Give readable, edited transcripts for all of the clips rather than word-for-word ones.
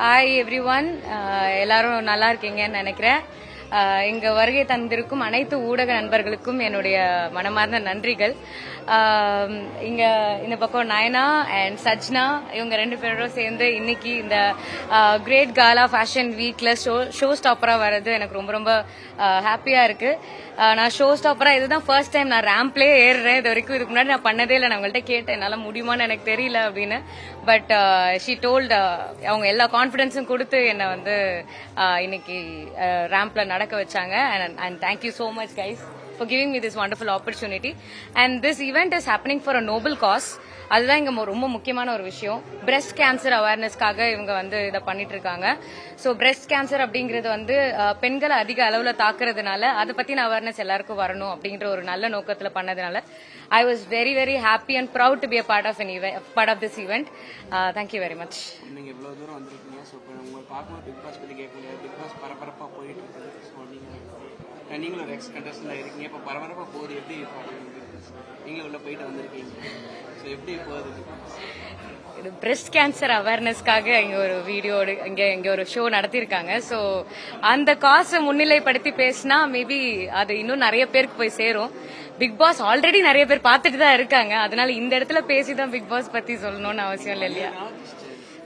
Hi every one, எல்லாரும் நல்லா இருக்கீங்கன்னு நினைக்கிறேன். இங்க வருகை தந்திருக்கும் அனைத்து ஊடக நண்பர்களுக்கும் என்னுடைய மனமார்ந்த நன்றிகள். இங்க இந்த பக்கம் நயனா அண்ட் சஜ்னா இவங்க 2 பேரும் சேர்ந்து இன்னைக்கு இந்த கிரேட் காலா ஃபேஷன் வீக்ல ஷோ ஸ்டாப்பரா வர்றது எனக்கு ரொம்ப ரொம்ப ஹாப்பியா இருக்கு. நான் ஷோ ஸ்டாப்பரா இதுதான் ஃபர்ஸ்ட் டைம் நான் ரேம்ப்லேயே ஏறுறேன். இது வரைக்கும் இதுக்கு முன்னாடி நான் பண்ணதே இல்லை. நான் உங்கள்கிட்ட கேட்டேன் என்னால முடியுமான்னு எனக்கு தெரியல அப்படின்னு. பட் ஷீ டோல்ட் அவங்க எல்லா கான்ஃபிடன்ஸும் கொடுத்து என்னை வந்து இன்னைக்கு ரேம்ப்ல நடக்க வச்சாங்க. And thank you so much guys for giving me this wonderful opportunity. And this event is happening for a noble cause. அதுதான் இங்க ரொம்ப முக்கியமான ஒரு விஷயம். பிரஸ்ட் கேன்சர் அவேர்னஸ்க்காக இவங்க வந்து இதை பண்ணிட்டு இருக்காங்க. ஸோ பிரஸ்ட் கேன்சர் அப்படிங்கிறது வந்து பெண்களை அதிக அளவுல தாக்குறதுனால அதை பத்தின அவேர்னஸ் எல்லாருக்கும் வரணும் அப்படிங்கிற ஒரு நல்ல நோக்கத்துல பண்ணதுனால I was very very happy and proud to be a part of this event. Thank you very much. நீங்க இவ்வளவு தூரம் வந்திருக்கீங்க. சோ உங்களை பார்க்கும்போது பிக் பாஸ் பத்தி கேட்க முடியாது. பிக் பாஸ் பரபரப்பா போயிட்டு இருக்கு. ஸோ நீங்களும் ஒரு எக்ஸ் கண்டஸ்டன்ட்ல இருக்கீங்க. இப்போ பரபரப்பா போகுது. எப்படி நீங்களும் உள்ள போயிட்டு வந்திருக்கீங்க. ஸோ எப்படி போகுது? பிரஸ்ட் கேன்சர் அவேர்னஸ்க்காக இங்க ஒரு வீடியோ இங்க ஒரு ஷோ நடத்திருக்காங்க. ஸோ அந்த காசை முன்னிலைப்படுத்தி பேசினா மேபி அது இன்னும் நிறைய பேருக்கு போய் சேரும். பிக் பாஸ் ஆல்ரெடி நிறைய பேர் பார்த்துட்டு தான் இருக்காங்க. அதனால இந்த இடத்துல பேசிதான் பிக் பாஸ் பத்தி சொல்லணும்னு அவசியம் இல்லை இல்லையா?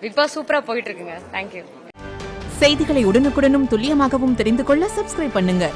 பிக் பாஸ் சூப்பரா போயிட்டு இருக்குங்க. தேங்க்யூ. செய்திகளை உடனுக்குடனும் துல்லியமாகவும் தெரிந்து கொள்ள சப்ஸ்கிரைப் பண்ணுங்க.